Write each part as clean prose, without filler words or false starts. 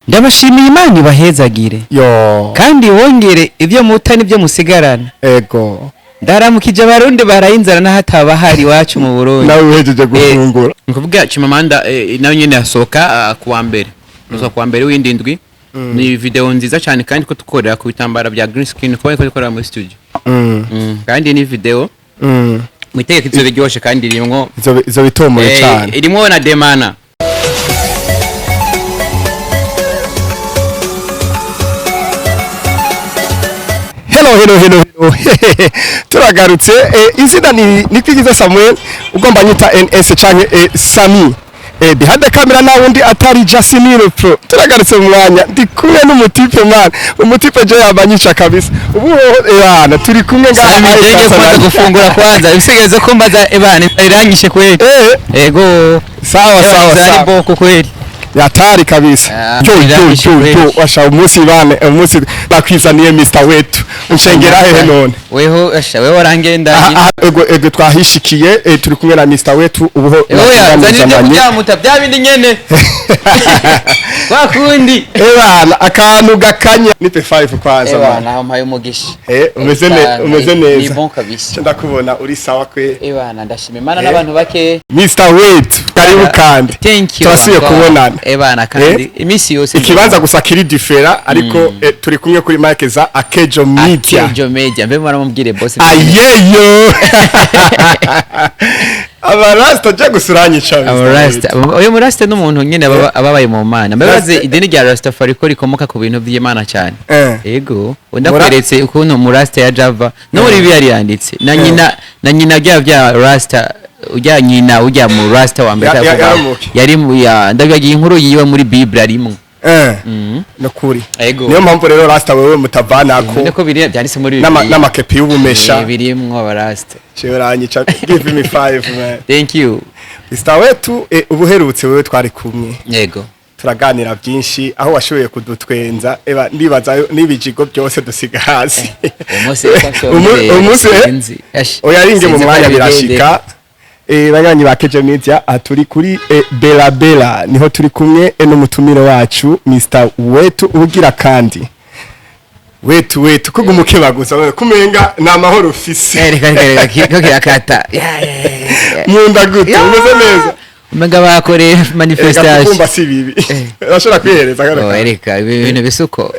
ndabashimiye Imana ibahezagire yo kandi wongere ibyo muta nibyo musigarana ego ndaramukije abarundi barayinzara na hataba hari wacu mu Burundi nawe uhejeje gufungura nkuvuga Chimamanda nayo nyene asoka kuwa mbere nuzo kuwa mbere w'indindwi ni video nziza cyane kandi ko tukorera ku bitambara bya green screen ko dukorera muri studio kandi ni video mwiteke kizo biryoshe kandi irimwo izo bitomoye cyane irimwo na demana Hello. Turagarutse izina ni Kwigiza Samuel ugomba nyita NS canke Sami. Behind the camera na wundi atari Jasimiro Pro. Turagarutse mu mwanya ndi kumwe n'umutipe man. Umutipe je yabanyisha kabisa. Ubu yana turi kumwe ngaha ndege kwanza gufungura kwanza. Bisigeze ko mbaza ebana iranyishe kweli. Ego sawa. Zari boko kweli. Yatari kabisa cyo washa umunsi bakwizaniye Mr Wetu ushengera hehe none weho warangenda ego twahishikiye turi kumwe na Mr Wetu ubuho byamuta byabindi nyene wakundi ebana akantu gakanya ni P5 kwanza ebana mpaye umugisha umeze neza ni bon kabisa ndakubona uri sawa kwe ebana ndashima Imana n'abantu bake Mr Wetu karibu kandi twasuye kubonana ebana kandi imisi yose ikibanza gusa kiri differa ariko turi kumwe kuri marke za Akejo Media mbe baramubwire boss ayeyo abarasta je gusuranye cyane abarasta uyo murasta n'umuntu nyene ababaye mu Mana mbabaze idini rya Rastafari ko rikomoka ku bintu by'Imana cyane yego ndakweretse ukuntu murasta ya Java no muri biya yanditse na nyina bya Rasta ujya nyina ujya mu Rasta wa mbere yari ndabigagiye inkuru yiwe muri Bible arimo nakuri niyo mpamvu rero Rasta wewe mutavanako niko biri byanditse muri n'amakepi y'ubumesha birimwo abarasta cheranyica give me 5 man thank you Mr Wetu ubuherutse wewe twari kumwe yego turaganira byinshi aho washoboye kudutwenza ndibaza nibijigo byose dusiga hasi umunsi oyaringe mu mwanya birashika banyanyi ba Kejo Media aturi kuri Bella niho turi kumwe n'umutumiro wacu Mr Wetu ubugira kandi Wetu kugumuke baguza kumenga na mahoro ufise reka kata munda gute umeze neza umenga bakore manifestation kumba si bibi urashobora kwihereza gara reka ibintu bisuko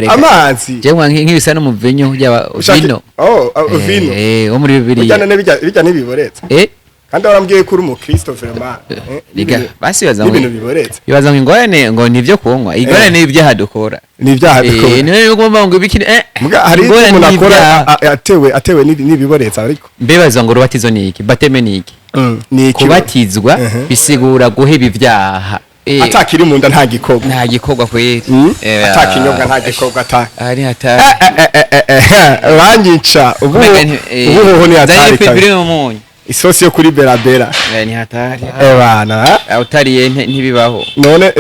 amazi je nk'ibisa no mu vinyo vino vino wo muri bibiri bijya nibiboretse kandi warambwiye kuri mu Christopher ma liga basibaza ibintu biboretse bibaza ngo ingorane ngo nivyo kunywa igorane n'ibyaha dukora niyo ugomba ngo ibikini hari umuntu akora atewe nibiboretse ariko mbebaza ngo rubatizo niki bateme niki kubatizwa bisigura guheba ibyaha atakiri mu nda nta gikorwa kweri atakinyobwa nta gikorwa ari hatari banyica ubu ni hatari isosi yo kuri Bella ni hatari bana utariye ntibibaho none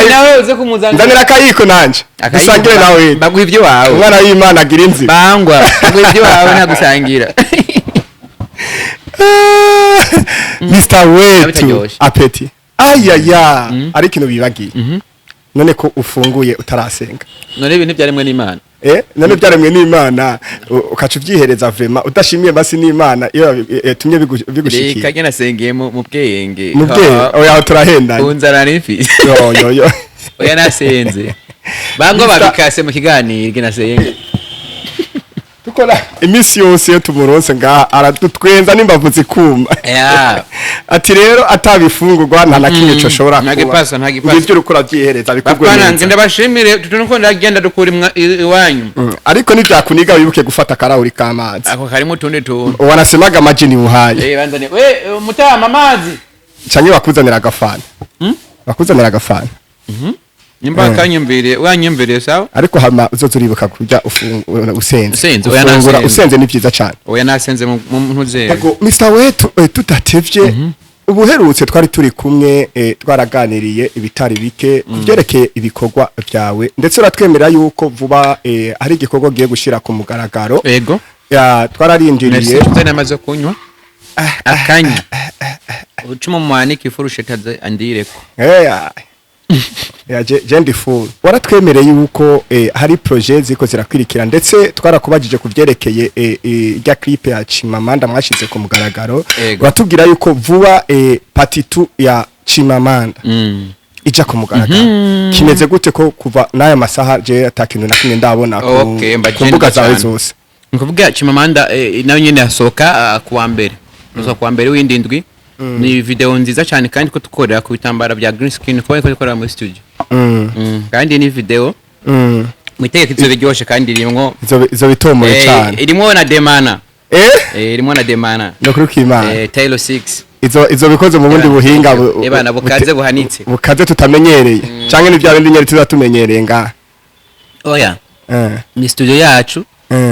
nawe uze kumuzana ndanira kayiko nanje usangire nawe baguha ibyo wawe umwana w'Imana agira inzi bangwa baguha ibyo wawe nta gusangira Mr Wetu apeti ayaya ari kintu bibagiye none ko ufunguye utarasenga none ibintu byaremwe n'Imana none byaremwe n'Imana ukacu vyihereza vrema udashimiye basi n'Imana iyo yatumye bigushikiye kagena sengeye mu bwenge oya turahendanye unzara n'ifisi yo oya nasenze bango babikase mu kiganiro gena senge tukora imisi yose yo tumuronse ngaha aradutwenza n'imbavu zikuma ati rero atabifungurwa nta nakimwe cyo shobora kuba ibyo rukora byihereza bikugwe neza bana ndabashimire tunuko ndagenda dukura iwanyu ariko nibyakuniga wibuke gufata karahuri k'amazi ako karimo tundi tuntu wanasemaga amajini uhaye banzane we mutama amazi cyanye bakuzanira agafana bakuzanira agafana nimba kanyumvire wanyumvire sawa ariko hama uzozuribuka kujya usenze ni byiza cyane oya nasenze mu ntuzere yego Mr Wetu tudatevye ubuherutse twari turi kumwe twaraganiriye ibitari bike kubyerekeye ibikorwa byawe ndetse uratwemera yuko vuba hari igikorwa giye gushira ku mugaragaro yego twararindiriye namaze kunywa akanya ucuma mwaniki furushe taze andireko ya Jendi Full waratwemereye yuko hari projet ziko zirakwirikira ndetse twarakubajije kuvyerekeye ya clip ya Chimamanda mwashize ku mugaragaro watubwira yuko vuba part 2 ya Chimamanda ija ku mugaragaro kimeze gute ko kuva n'aya masaha je atakintu na kimwe ndabona ku mbuga zawe zose nkuvuga Chimamanda nayo nyene yasoka kuwa mbere kuwa mbere w'indindwi ni video nziza cyane kandi ko tukorera ku bitambara bya green screen ko dukorera muri studio kandi ni video mwiteke kizo biryoshe kandi irimwo izo bitomoye cyane irimwo na demana irimwo na demana no kuri Kimana Taylor 6 izo bikoze mu bundi buhinga ebana bukaze buhanitse bukaze tutamenyereye canke ni bya bindi nyeri tuzatumenyereye nga oya ni studio yacu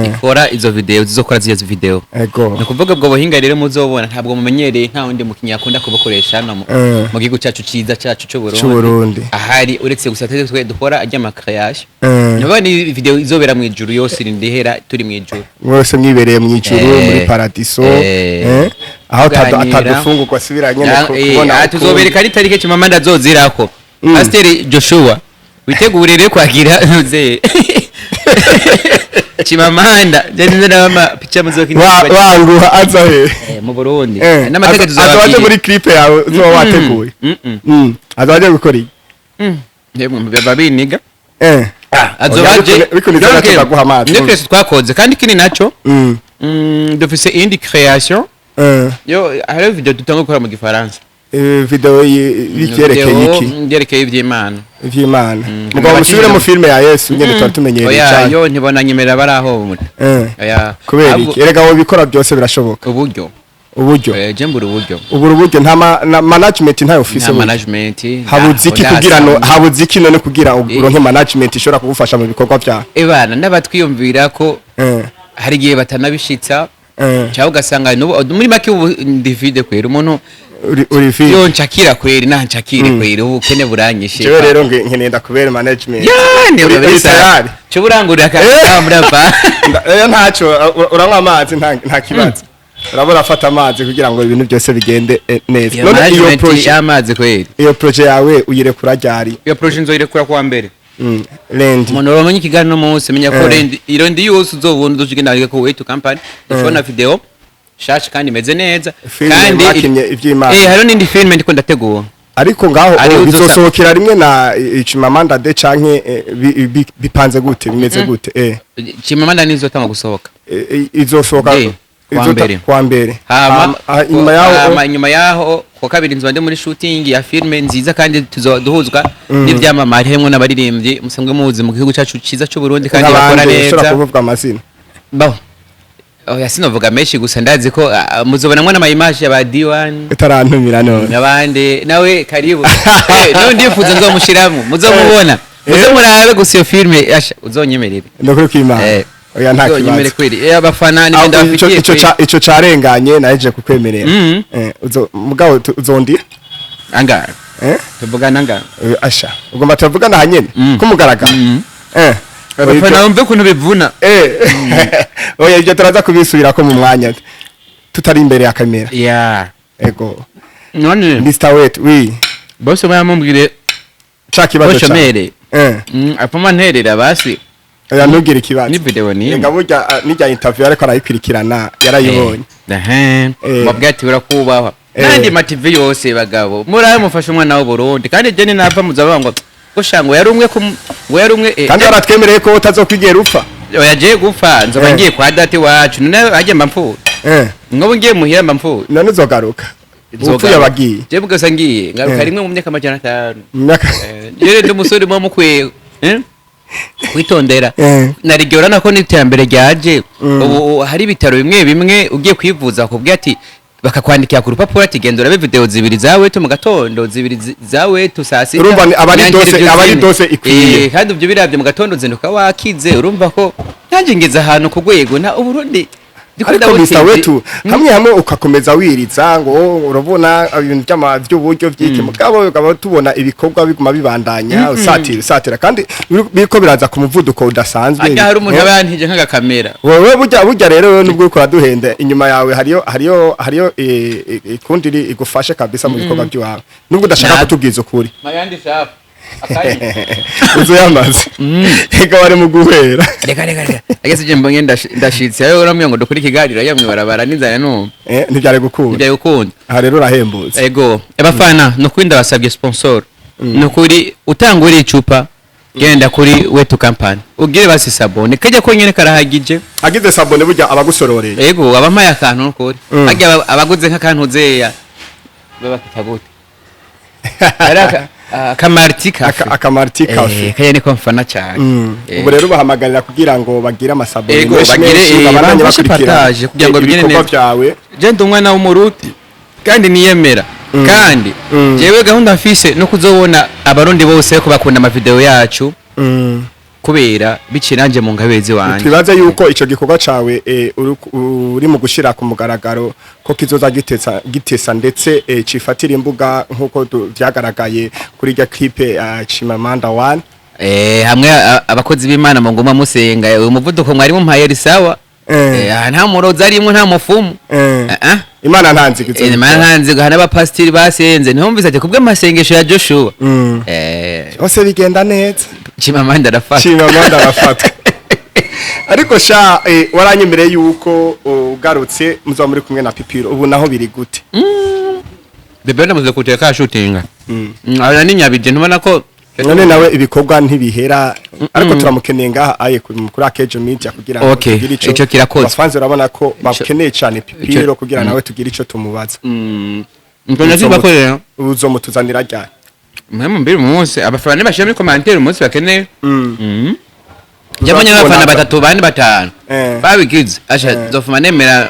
ikora izo video zizokora zizo video no kuvuga bwo buhinga rero muzobona ntabwo mumenyereye nta wundi mukinya akunda kubukoresha no mu gihugu cyacu ciza cyacu cyo Burundi ahari uretse gusateze twe dukora ajya makrayage ni video izobera mu ijuru yose ndihera turi mu ijuru mwese mwibereye mu ijuru muri paradiso aho atadufungurwa subiranye kubona tuzobereka ari tarike Chimamanda azozirako Pastor Joshua witegurire kwagira ntuze Chimamanda jeni ndama picha muzoki wanguha azahe mu Burundi n'amategeko tuzabaje muri clip yawe zo wateguye azaje gukora ndemwe babiniga azobaje biko nizera guha amazi niko twakoze kandi kini naco dufise indi création yo hari video tutanga gukora mu gifaransa video yikerekeye iki ngerekeye ivy'Imana mugabo musubire mu filme ya Yesu nyene twatumenyereye cyane yo ntibona nyemera baraho muti kubera iki erega wo bikora byose birashoboka uburyo jembura uburyo nta management ntayo office habuze iki none kugira uronke management ishobora kugufasha mu bikorwa byawe ebana ndabatwiyumvira ko hari gihe batanabishitsa cyangwa ugasanga muri make ndivide kwera umuntu uri yo nchakira kweri na nchakire kweri ubukene buranyishe cyo rero nkeneye ndakubera management yani urabisa cyo burangurira ka murapa yo ntaco uranywa amazi nta kibazo urabona afata amazi kugira ngo ibintu byose bigende neza none iyo project y'amazi kweri iyo project yawe uyirekura ryari iyo project nzoyirekura kwa mbere Lendi umuntu uramenye ikiganiro munsi menya ko Lendi yose uzobunda uzigenda ko Wetu company ifona video shashi kandi meze neza kandi haro nindi film ndiko ndategura ariko ngaho bizosohokera rimwe na Chimamanda de canke bipanze gute bimeze gute Chimamanda nizotanga gusohoka izosohoka kwa mbere nyuma yaho kwa kabiri nzobande muri shooting ya filme nziza kandi tuzoduhuzwa n'ivyamamare hemwe n'abaririmbyi musanzwe muzi mu gihugu cyacu ciza cyo Burundi kandi bakora neza ushobora kuvuga amazina oya sinovuga meshi gusa ndazi ko muzobonamwe n'amayimaje ya D1 itarantumira none nabande nawe karibu no ndifuza nzomushiramo muzomubona muzomurabe gusa iyo filme asha uzonyemerere ndakuri kwimana oya nta kibazo kweli abafana ni ndafitiye ico carenganye naje kukwemerera mugabo uzondi anga tuvugana anga asha ugomba tuvugana hanyene ko mugaragara abafana umve kuntu bivuna oya ibyo turaza kubisubira ko mu mwanya tutari imbere ya kamera ego none Mr. Wetu bose bayamumbwire kibazo cyane apoma nterera basi oya ntugire ikibazo ni video ni nga burya nijya interview ariko arayikurikirana yarayibonye mabwati urakubaho kandi mative yose bagabo muraye mufashe umwana wa Burundi kandi je ni nava muzabangwa gushango yari umwe kandi baratwemereye ko utazokwigera upfa oya je gupfa nzoba ngiye kwa date wacu none ajye mbamfu ngobo ngiye muhira mbamfu none uzogaruka upfuye abagiye je bugasa ngiye ngaruka rimwe mu myaka majana 5 yere ndi musore mu mukwe kwitondera narigora nako n'iterambere ryaje hari bitaro bimwe ugiye kwivuza kubwi ati bakakwandikira ku rupapuro ati genda urabe video zibiri zawe tu mu gatondo zibiri zawe tu saa 6 urumva abari dose ikwiye kandi ibyo biravye mu gatondo zinduka wakize urumva ko nanje ngeze ahantu ku gwego na Uburundi ariko Mr. Wetu hamwe ukakomeza wiriza ngo urabona ibintu by'uburyo by'iki mugabo ukaba tubona ibikorwa biguma bibandanya usatira kandi biko biraza ku muvuduko udasanzwe ajya hari umuntu abantije nkaga kamera wowe burya rero nubwo ukora duhende inyuma yawe hariyo ikundiri igufashe kabisa mu bikorwa by'awe nubwo udashaka kutubwiza ukuri mayandi shafu uzo yamaze ega bari mu guhera reka ageze je mbonye ndashitse ayo uramye ngo dukuri kigarira yamwe barabara n'inzara no ntibyari gukunda aha rero urahembutse ego abafana no kwinda basabye sponsor no kuri utangura icupa genda kuri Wetu company ugire basi sabone kajya ko nyene karahagije agize sabone burya abagusororeye ego abamaye akantu no kuri ajya abaguze nk'akantu zeya baba kitagute araka akamarti kafe kaya niko mfana cyane ubu rero bahamagarira kugira ngo bagire amasabone ego bagire abaranye bakurikira kugira ngo bigene neza byawe je ndi umwana w'umuruti kandi niyemera kandi jewe gahunda mfise no kuzobona abarundi bose ko bakunda ama video yacu kubera biciranje mu ngabezi wanje twibaze yuko ico gikorwa cawe uri mu gushira ku mugaragaro ko kizoza gitesa ndetse cifatira imbuga nkuko vyagaragaye kuri rya clip Chimamanda 1 hamwe abakozi b'Imana mu ngoma musenga umuvuduko mwari mumpaye risawa nta muroza arimwe nta mufumu Imana ntanzigizo Imana ntanzigo hana abapastiri basenze ntumvise ati kubwe amasengesho ya Joshua ose bigenda neza Chimamanda arafata ariko sha waranyemereye yuko ugarutse muzo muri kumwe na Pipiro ubu naho biri gute bebe ndamuze kuteka shooting ara ninyabije ntubona ko none nawe ibikorwa ntibihera ariko turamukeneye ngaha aye kuri Akejo Media kugira ngo tugire ico kirakoze abafanzi urabona ko bakeneye cyane Pipiro kugira nawe tugire ico tumubaza mbona ziba ko rero uzomutuzanira ryari mwemu mbiri umunsi abafana bashira muri commentaire umunsi bakeneye Jamanya abafana batatu bane batanu babigize asha zofuma nemera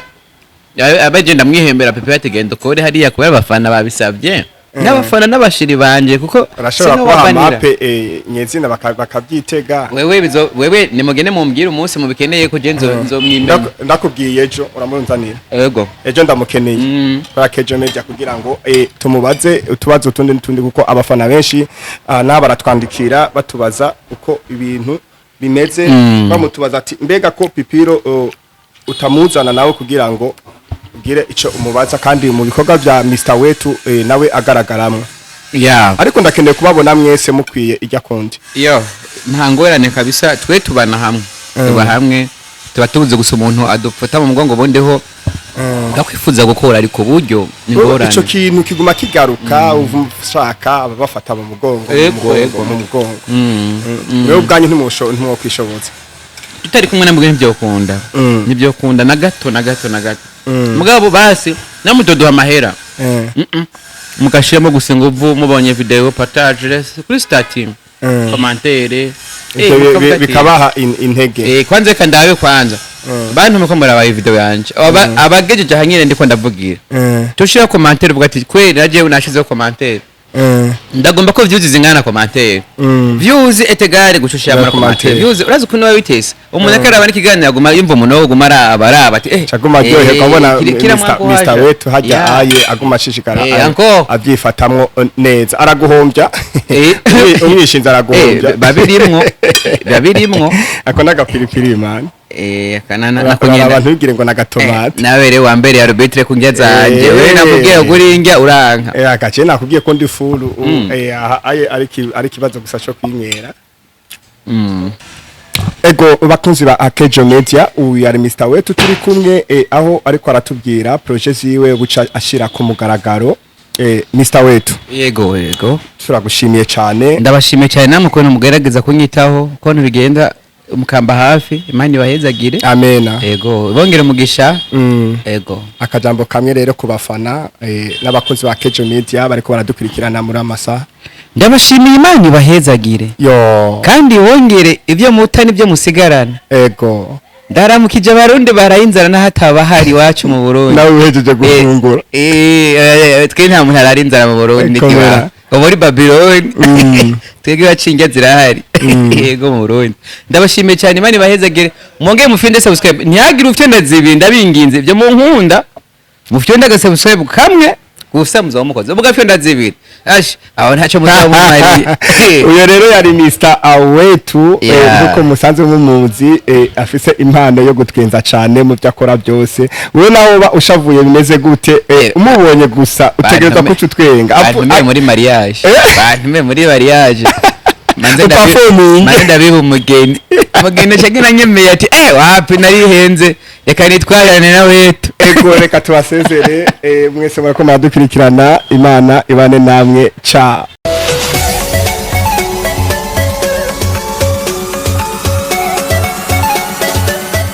abagenda mwihembera Pepe yategenda kore hariya kubera abafana babisabye n'abafana n'abashiri banje kuko arashobora kuba mape nyezina bakabyitega wewe nimugene mumbwira umunsi mubikeneye ko genzo mwimbe ndakubwiye ejo uramuzanira yego ejo ndamukeneye kwa Akejo Media kugira ngo tumubaze utubazo tundi kuko abafana benshi n'abaratwandikira batubaza uko ibintu bimeze bamutubaza ati mbega ko Pipiro utamuzana nawe kugira ngo ugire ico umubaza kandi mu bikorwa bya Mr Wetu nawe agaragaramwe ariko ndakeneye kubabona mwese mukwiye ijya kundi nta ngorane kabisa twe tubana hamwe tuba hamwe tuba tubuze gusa umuntu adufata mu mugongo bondeho ndakwifuza gukora ariko buryo ni ngorane ico kintu kiguma kigaruka uvushaka abafata mu mugongo wewe ubwanyu ntimwokwishoboza tutari kumwe na mbwe nibyo kunda na gato mugabo basi namudodo amahera mugashiramo gusenga uvu mubonye video partage kuri starting commentaire bikabaha intege kwanza kandawe kwanza bantu muko murabaye video yanje abagejeje hanyine ndiko ndavugira tushira commentaire uvuga ati kweri naje unashize commentaire ndagomba ko views zingana commentaire views etegare gushusha muri commentaire views urazi kuno wabitese umuntu akaraba n'ikiganiro aguma yumva umuntu gumara abaraba ati chaguma ryohe kabona Mr Wetu hajya aye aguma shishikara avyifatamwo neza araguhombya umwishinza araguhombya babirimwo akona gapiripiri man kanana nakonyenda abantu bigire ngo nagatomate nawe rero wa mbere ya Robertre kunjya zanje we nakubwiye guringa uranka agace nakubwiye ko ndi fulu aye ari kibazo gusa cyo kwinywera ego bakunzi ba Akejo Media uyu yari Mr Wetu turi kumwe aho ariko aratubwira projet ziwe buca ashira ku mugaragaro Mr Wetu yego turagushimiye cyane ndabashimiye cyane namwe ko mugerageza kunyitaho ko ntibigenda umukamba hafi imani bahezagire amena yego bongere mugisha yego akajambo kamwe rero kubafana n'abakozi ba Akejo Media bariko baradukurikirana muri amasaha ndabashimiye imani bahezagire kandi wongere ibyo mutani byo musigarana yego ndaramukije abarundi barayinzara nahataba hari wacu mu Burundi nawe uhejeje gufungura twe nta muntu ararinzara mu Burundi kiba muri Babylon twege bacinge zirahari yego mu Burundi ndabashimiye cyane imani bahezagire mwongeye mufinde subscribe ntihagire ufite ndazibinda binginze byo mu nkunda mufite ndagase subscribe kamwe gusa muzaba mukoze ubwo afyo ndazibira ash aho ntacyo muzamumari uyo rero yari Mr. Wetu nkuko musanzwe mumuzi afise impano yo gutwenza cyane mu byakora byose wowe naho ba ushavuye bimeze gute umubonye gusa utegereza ko utwenga bantume muri mariage bantume muri mariage manze ndabiha umugeni cyangwa nyemeye ati wapi narihenze reka nitwarane na Wetu reka tubasezere mwese murako muradukurikirana Imana ibane namwe cha